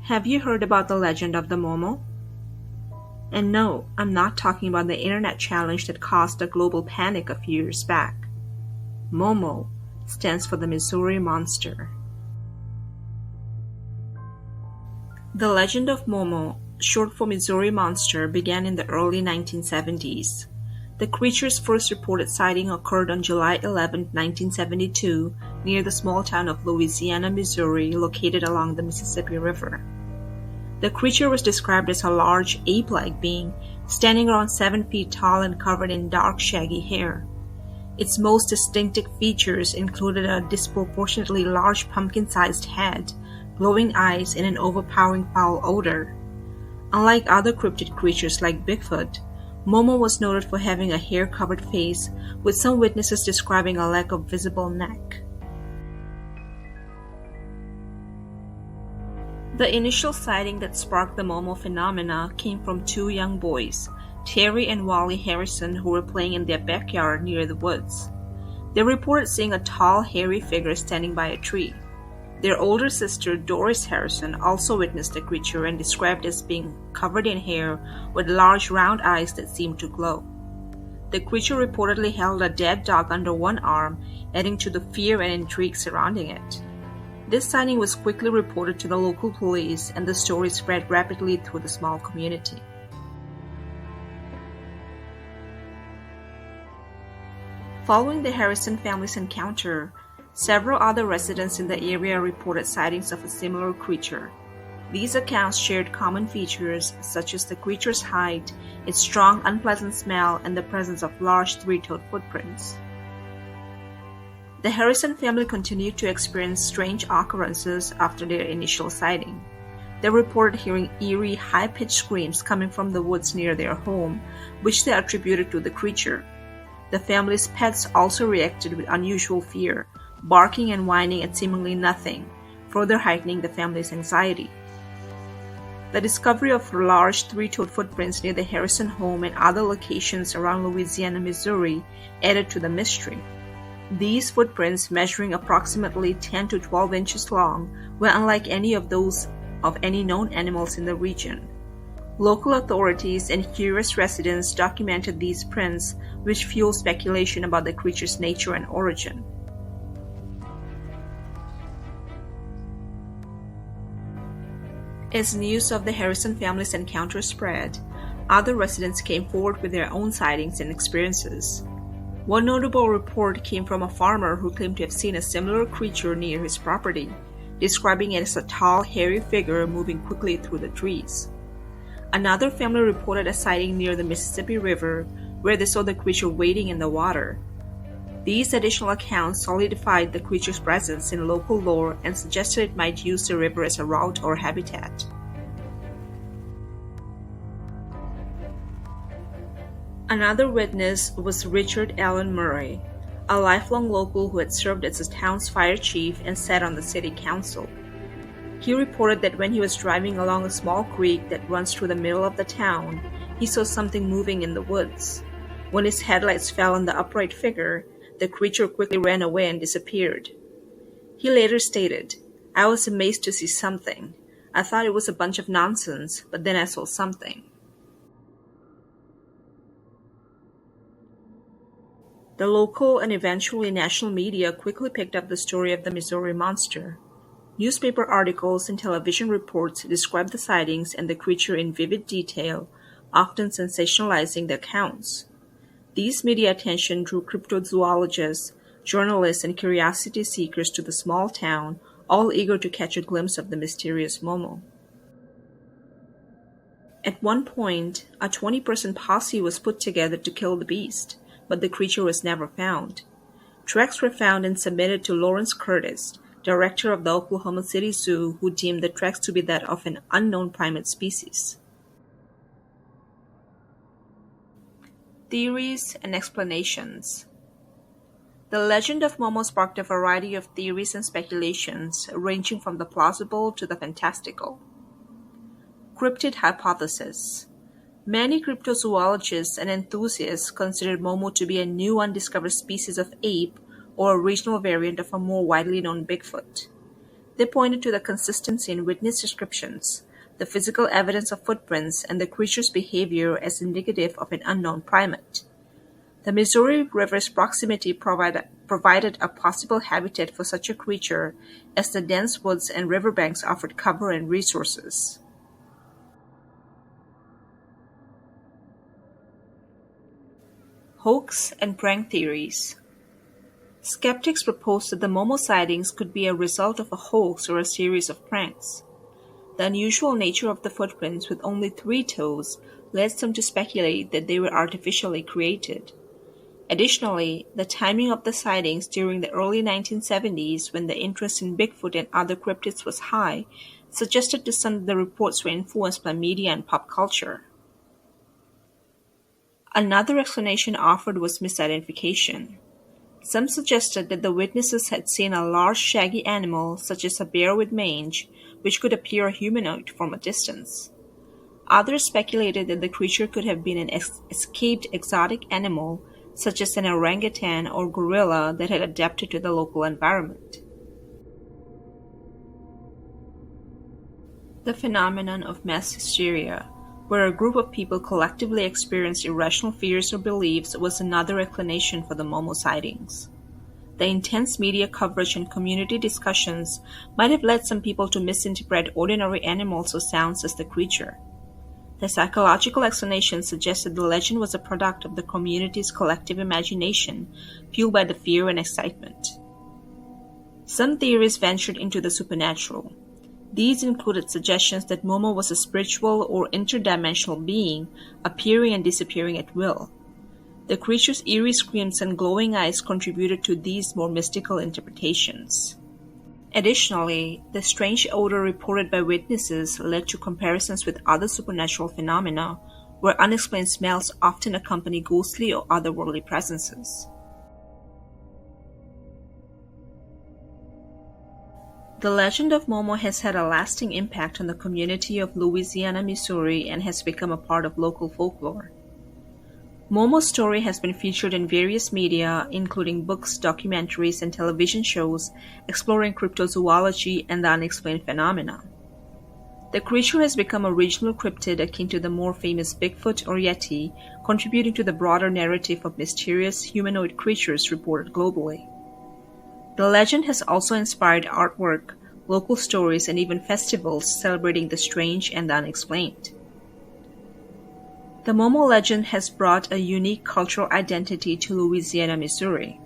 Have you heard about the legend of the Momo? And no, I'm not talking about the internet challenge that caused a global panic a few years back. MoMo stands for the Missouri Monster. The legend of Momo, short for Missouri Monster, began in the early 1970s. The creature's first reported sighting occurred on July 11, 1972, near the small town of Louisiana, Missouri, located along the Mississippi River. The creature was described as a large, ape-like being, standing around 7 feet tall and covered in dark, shaggy hair. Its most distinctive features included a disproportionately large pumpkin-sized head, glowing eyes, and an overpowering foul odor. Unlike other cryptid creatures like Bigfoot, Momo was noted for having a hair-covered face, with some witnesses describing a lack of visible neck. The initial sighting that sparked the Momo phenomena came from two young boys, Terry and Wally Harrison, who were playing in their backyard near the woods. They reported seeing a tall, hairy figure standing by a tree. Their older sister, Doris Harrison, also witnessed the creature and described it as being covered in hair with large round eyes that seemed to glow. The creature reportedly held a dead dog under one arm, adding to the fear and intrigue surrounding it. This sighting was quickly reported to the local police, and the story spread rapidly through the small community. Following the Harrison family's encounter, several other residents in the area reported sightings of a similar creature. These accounts shared common features such as the creature's height, its strong, unpleasant smell, and the presence of large three-toed footprints. The Harrison family continued to experience strange occurrences after their initial sighting. They reported hearing eerie, high-pitched screams coming from the woods near their home, which they attributed to the creature. The family's pets also reacted with unusual fear, barking and whining at seemingly nothing, further heightening the family's anxiety. The discovery of large three-toed footprints near the Harrison home and other locations around Louisiana, Missouri added to the mystery. These footprints, measuring approximately 10 to 12 inches long, were unlike any of those of any known animals in the region. Local authorities and curious residents documented these prints, which fueled speculation about the creature's nature and origin. As news of the Harrison family's encounter spread, other residents came forward with their own sightings and experiences. One notable report came from a farmer who claimed to have seen a similar creature near his property, describing it as a tall, hairy figure moving quickly through the trees. Another family reported a sighting near the Mississippi River, where they saw the creature wading in the water. These additional accounts solidified the creature's presence in local lore and suggested it might use the river as a route or habitat. Another witness was Richard Allen Murray, a lifelong local who had served as the town's fire chief and sat on the city council. He reported that when he was driving along a small creek that runs through the middle of the town, he saw something moving in the woods. When his headlights fell on the upright figure, the creature quickly ran away and disappeared. He later stated, "I was amazed to see something. I thought it was a bunch of nonsense, but then I saw something." The local and eventually national media quickly picked up the story of the Missouri Monster. Newspaper articles and television reports described the sightings and the creature in vivid detail, often sensationalizing the accounts. These media attention drew cryptozoologists, journalists, and curiosity seekers to the small town, all eager to catch a glimpse of the mysterious Momo. At one point, a 20-person posse was put together to kill the beast, but the creature was never found. Tracks were found and submitted to Lawrence Curtis, director of the Oklahoma City Zoo, who deemed the tracks to be that of an unknown primate species. Theories and explanations. The legend of Momo sparked a variety of theories and speculations, ranging from the plausible to the fantastical. Cryptid hypothesis. Many cryptozoologists and enthusiasts consider Momo to be a new undiscovered species of ape or a regional variant of a more widely known Bigfoot. They pointed to the consistency in witness descriptions, the physical evidence of footprints, and the creature's behavior as indicative of an unknown primate. The Missouri River's proximity provided a possible habitat for such a creature, as the dense woods and riverbanks offered cover and resources. Hoax and prank theories. Skeptics proposed that the Momo sightings could be a result of a hoax or a series of pranks. The unusual nature of the footprints with only 3 toes led some to speculate that they were artificially created. Additionally, the timing of the sightings during the early 1970s, when the interest in Bigfoot and other cryptids was high, suggested to some that the reports were influenced by media and pop culture. Another explanation offered was misidentification. Some suggested that the witnesses had seen a large shaggy animal, such as a bear with mange, which could appear humanoid from a distance. Others speculated that the creature could have been an escaped exotic animal, such as an orangutan or gorilla that had adapted to the local environment. The phenomenon of mass hysteria, where a group of people collectively experienced irrational fears or beliefs, was another explanation for the Momo sightings. The intense media coverage and community discussions might have led some people to misinterpret ordinary animals or sounds as the creature. The psychological explanation suggested the legend was a product of the community's collective imagination, fueled by the fear and excitement. Some theories ventured into the supernatural. These included suggestions that Momo was a spiritual or interdimensional being, appearing and disappearing at will. The creature's eerie screams and glowing eyes contributed to these more mystical interpretations. Additionally, the strange odor reported by witnesses led to comparisons with other supernatural phenomena, where unexplained smells often accompany ghostly or otherworldly presences. The legend of Momo has had a lasting impact on the community of Louisiana, Missouri, and has become a part of local folklore. Momo's story has been featured in various media, including books, documentaries, and television shows exploring cryptozoology and the unexplained phenomena. The creature has become a regional cryptid akin to the more famous Bigfoot or Yeti, contributing to the broader narrative of mysterious humanoid creatures reported globally. The legend has also inspired artwork, local stories, and even festivals celebrating the strange and the unexplained. The Momo legend has brought a unique cultural identity to Louisiana, Missouri.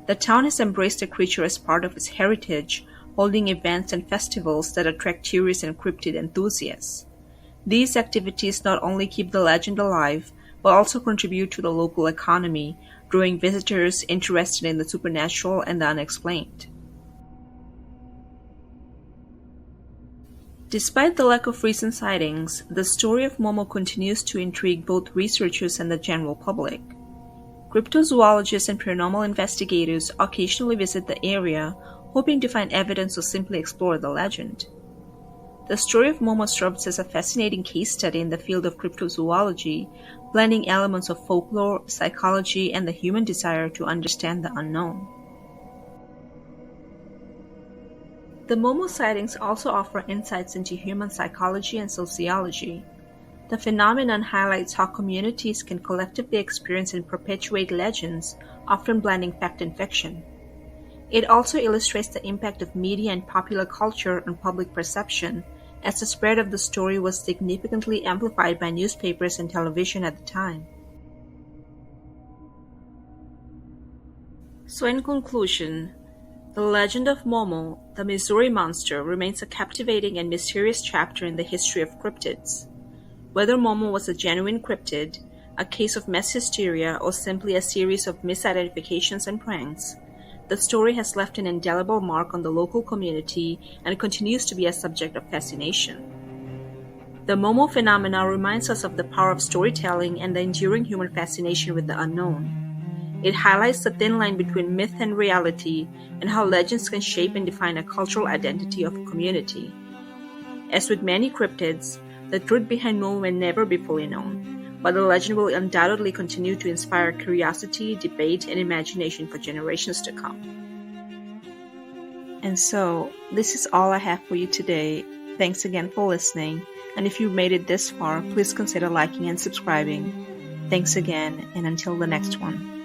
The town has embraced the creature as part of its heritage, holding events and festivals that attract tourists and cryptid enthusiasts. These activities not only keep the legend alive, but also contribute to the local economy, drawing visitors interested in the supernatural and the unexplained. Despite the lack of recent sightings, the story of Momo continues to intrigue both researchers and the general public. Cryptozoologists and paranormal investigators occasionally visit the area, hoping to find evidence or simply explore the legend. The story of Momo serves as a fascinating case study in the field of cryptozoology, blending elements of folklore, psychology, and the human desire to understand the unknown. The Momo sightings also offer insights into human psychology and sociology. The phenomenon highlights how communities can collectively experience and perpetuate legends, often blending fact and fiction. It also illustrates the impact of media and popular culture on public perception, as the spread of the story was significantly amplified by newspapers and television at the time. So in conclusion, the legend of Momo, the Missouri monster, remains a captivating and mysterious chapter in the history of cryptids. Whether Momo was a genuine cryptid, a case of mass hysteria, or simply a series of misidentifications and pranks, the story has left an indelible mark on the local community and continues to be a subject of fascination. The Momo phenomena reminds us of the power of storytelling and the enduring human fascination with the unknown. It highlights the thin line between myth and reality and how legends can shape and define a cultural identity of a community. As with many cryptids, the truth behind Momo may never be fully known, but the legend will undoubtedly continue to inspire curiosity, debate, and imagination for generations to come. And so, this is all I have for you today. Thanks again for listening. And if you've made it this far, please consider liking and subscribing. Thanks again, and until the next one.